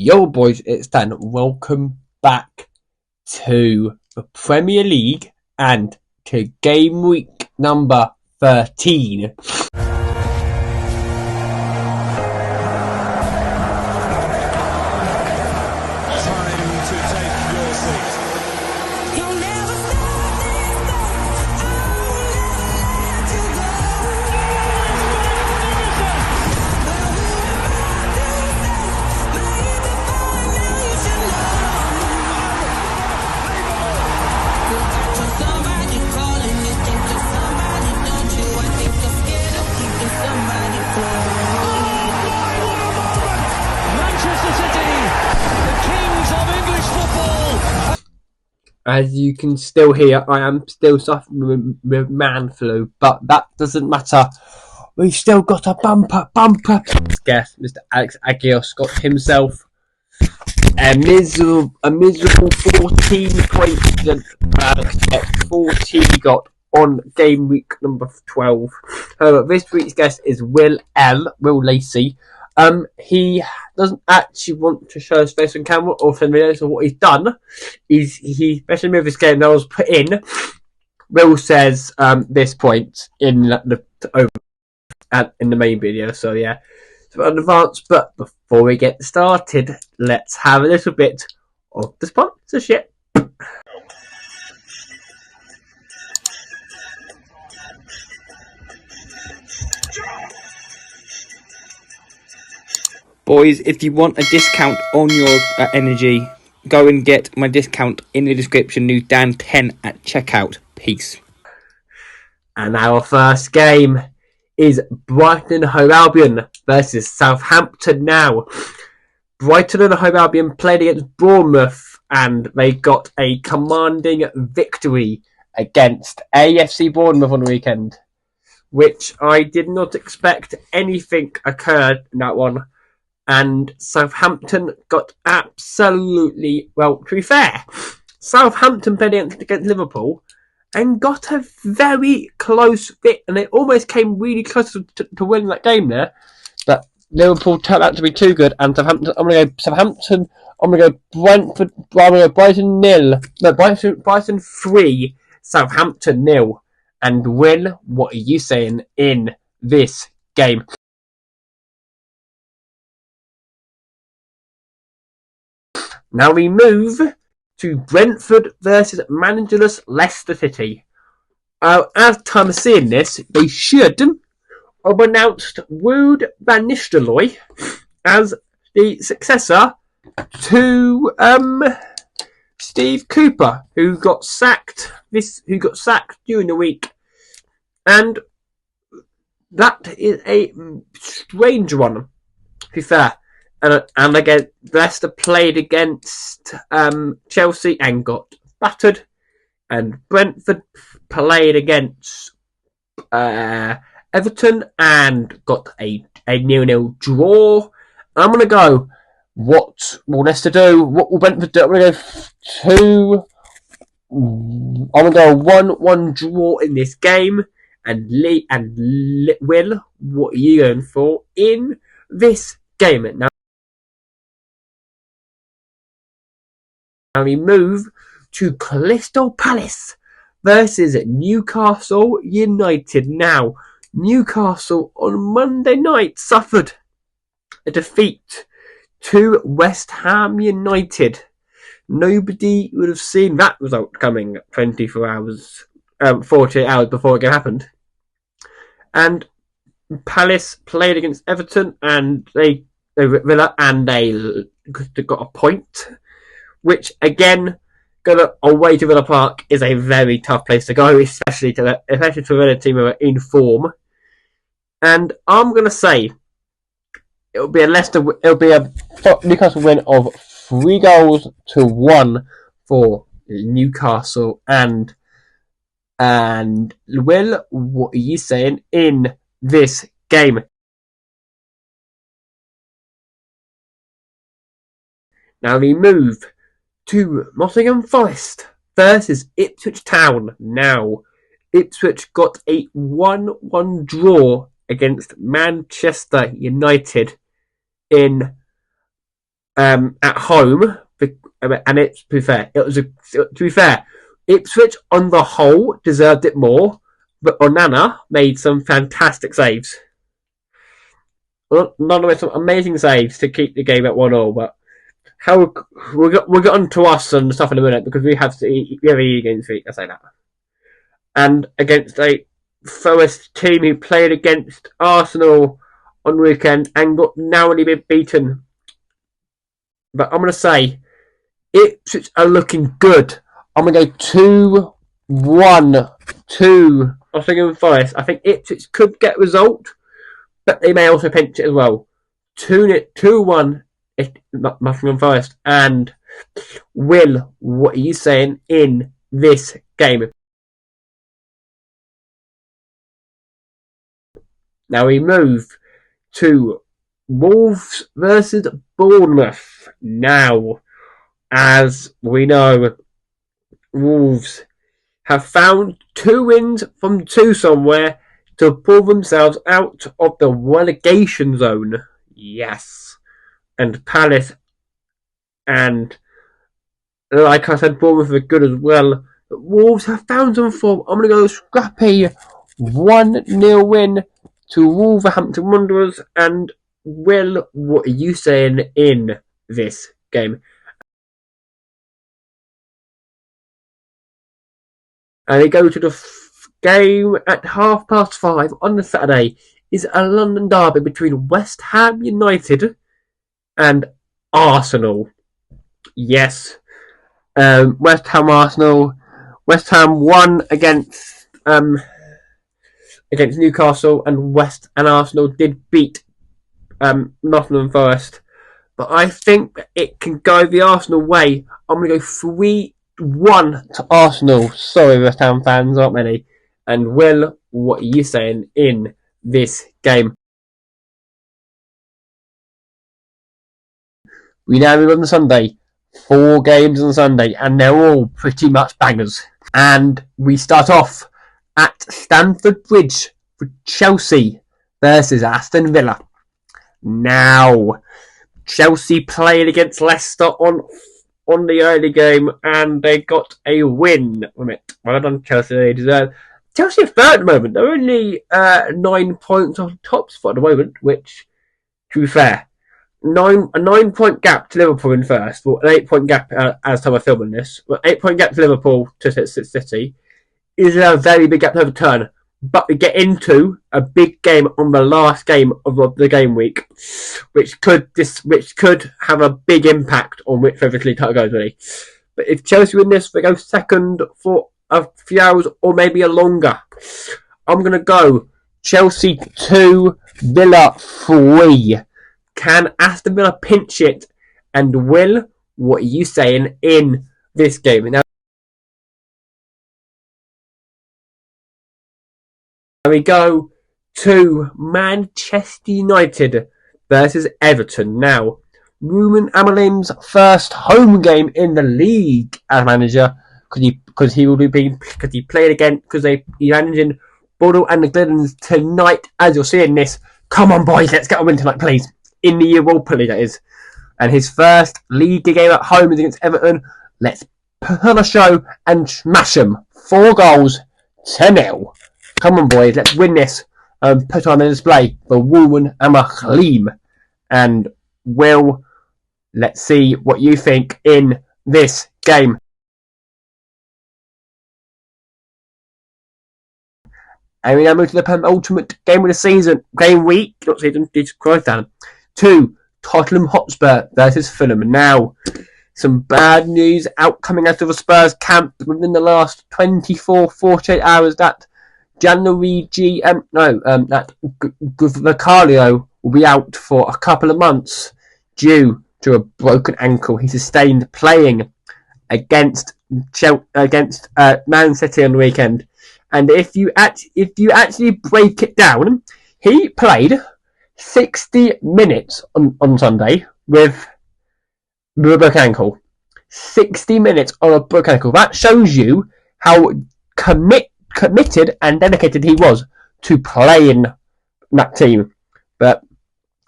Yo boys, it's Dan. Welcome back to the Premier League and to game week number 13. As you can still hear, I am still suffering with man flu, but that doesn't matter. We've still got a bumper guest. Mr. Alex Agios got himself a miserable 14 points that 40 got on game week number 12. This week's guest is Will Lacey. He doesn't actually want to show his face on camera or send videos. So what he's done is especially with this game that was put in. Will says this point in the main video. So yeah, it's in advance. But before we get started, let's have a little bit of the sponsorship. Boys, if you want a discount on your energy, go and get my discount in the description. New Dan10 at checkout. Peace. And our first game is Brighton and Hove Albion versus Southampton now. Brighton and Hove Albion played against Bournemouth and they got a commanding victory against AFC Bournemouth on the weekend, which I did not expect anything occurred in that one. And Southampton got absolutely, well, to be fair, Southampton played against Liverpool and got a very close bit, and they almost came really close to winning that game there. But Liverpool turned out to be too good, and Southampton, I'm going to go Brentford, I'm going to go Brighton 0. No, Brighton 3, Southampton 0. And Will, what are you saying in this game? Now we move to Brentford versus managerless Leicester City. As time of seeing this, they should have announced Wood Van Nistelrooy as the successor to Steve Cooper, who got sacked during the week, and that is a strange one, to be fair. And again, Leicester played against Chelsea and got battered. And Brentford played against Everton and got a 0-0 draw. I'm going to go, what will Leicester do? What will Brentford do? I'm going to go 1-1 draw in this game. And Will, what are you going for in this game? Now we move to Crystal Palace versus Newcastle United. Now, Newcastle on Monday night suffered a defeat to West Ham United. Nobody would have seen that result coming 48 hours before it happened. And Palace played against Everton and they got a point. Which, again, going away to Villa Park is a very tough place to go, especially to a team who are in form. And I'm going to say it'll be a Newcastle win of 3-1 for Newcastle. And Will, what are you saying in this game? Now we move to Nottingham Forest versus Ipswich Town. Now, Ipswich got a 1-1 draw against Manchester United in at home, and it's to be fair, Ipswich on the whole deserved it more, but Onana made some fantastic saves. None of some amazing saves to keep the game at 1-1, but we'll get on to us and stuff in a minute because we have a games week. I say that, and against a Forest team who played against Arsenal on the weekend and got narrowly beaten. But I'm going to say Ipswich are looking good. I'm going to go 2-1 to Nottingham Forest. I think Ipswich could get a result, but they may also pinch it as well. 2-1 Nottingham Forest. And Will, what are you saying in this game? Now we move to Wolves versus Bournemouth. Now, as we know, Wolves have found 2 wins from 2 somewhere to pull themselves out of the relegation zone. Yes. And Palace and, like I said, Bournemouth are good as well. But Wolves have found some form. I'm going to go scrappy 1-0 win to Wolverhampton Wanderers. And Will, what are you saying in this game? And they go to the game at 5:30 on the Saturday. Is a London derby between West Ham United and Arsenal. Yes, West Ham Arsenal. West Ham won against Newcastle, and Arsenal did beat Nottingham Forest. But I think it can go the Arsenal way. I'm going to go 3-1 to Arsenal. Sorry, West Ham fans, aren't many. And Will, what are you saying in this game? We now move on to Sunday. 4 games on Sunday, and they're all pretty much bangers. And we start off at Stamford Bridge for Chelsea versus Aston Villa. Now, Chelsea played against Leicester on the early game, and they got a win from it. Well done, Chelsea. They deserve. Chelsea are third at the moment. They're only 9 points off the top spot at the moment, which, to be fair, a 9-point gap to Liverpool in first. Well, an 8-point gap as time of filming this. But 8-point gap to Liverpool to City is a very big gap to overturn. But we get into a big game on the last game of the game week, which could have a big impact on which Premier League title goes, really. But if Chelsea win this, they go second for a few hours or maybe a longer. I'm going to go Chelsea 2, Villa 3. Can Aston Villa pinch it? And Will, what are you saying in this game? Now we go to Manchester United versus Everton. Now, Ruben Amorim's first home game in the league as manager, because he played again, because he's managing Bordeaux and the Glidens tonight. As you're seeing this, come on boys, let's get a win tonight, please. In the Europa League, that is. And his first league game at home is against Everton. Let's put on a show and smash them. 4 goals to 0. Come on, boys, let's win this and put on a display for Ruben Amorim. And Will, let's see what you think in this game. And we now move to the penultimate game of the season, game week, not season, Jesus Christ, Dan. 2, Tottenham Hotspur versus Fulham. Now, some bad news coming out of the Spurs camp within the last 48 hours that Vicario will be out for a couple of months due to a broken ankle he sustained playing against Man City on the weekend. And if you actually break it down, he played 60 minutes on Sunday with a broken ankle. 60 minutes on a broken ankle. That shows you how committed and dedicated he was to playing that team. But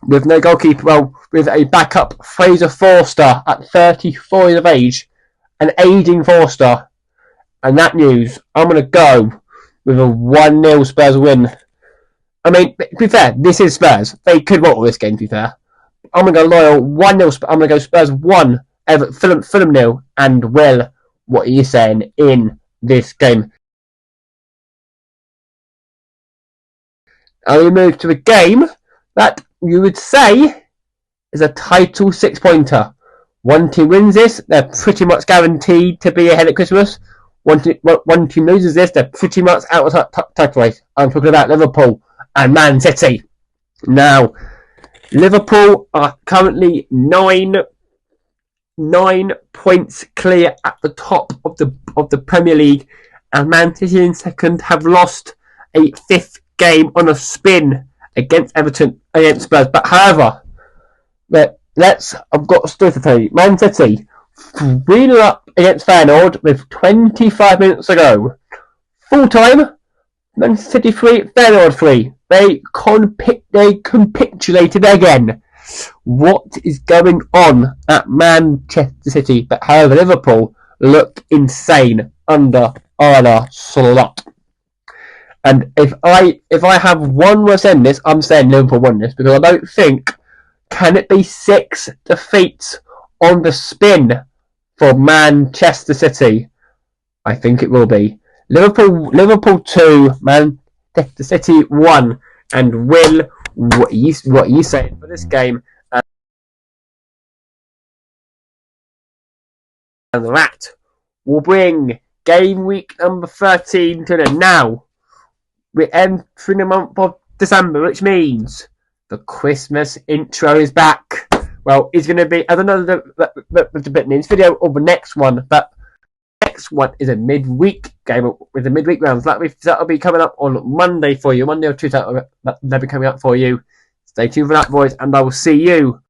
with no goalkeeper, well, with a backup Fraser Forster at 34 years of age, an aging Forster. And that news, I'm going to go with a 1-0 Spurs win. I mean, to be fair, this is Spurs. They could roll this game, to be fair. I'm going to go loyal 1-0. I'm going to go Spurs 1, Fulham 0, and Will, what are you saying in this game? And we move to a game that you would say is a title 6-pointer. One team wins this, they're pretty much guaranteed to be ahead at Christmas. One team loses this, they're pretty much out of title race. I'm talking about Liverpool and Man City. Now, Liverpool are currently 9 points clear at the top of the Premier League, and Man City in second have lost a 5th game on a spin against Everton, against Spurs. But however, I've got a story to tell you. Man City 3-0 up against Feyenoord with 25 minutes to go. Full time, Man City 3, Feyenoord 3. They capitulated again. What is going on at Manchester City? But however, Liverpool look insane under Arne Slot. And if I have one word in this, I'm saying Liverpool won this, because I don't think, can it be 6 defeats on the spin for Manchester City? I think it will be. Liverpool 2, Manchester City 1. And Will, what are you saying for this game? And that will bring game week number 13 to the now. We're entering the month of December, which means the Christmas intro is back. Well, it's going to be, I don't know the bit in this video or the next one, but the next one is a midweek game with the midweek rounds. That'll be coming up on Monday for you. Monday or Tuesday, that'll be coming up for you. Stay tuned for that, boys, and I will see you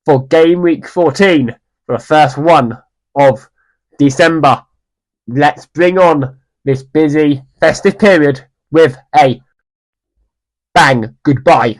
for game week 14 for the first one of December. Let's bring on this busy festive period with a bang. Goodbye.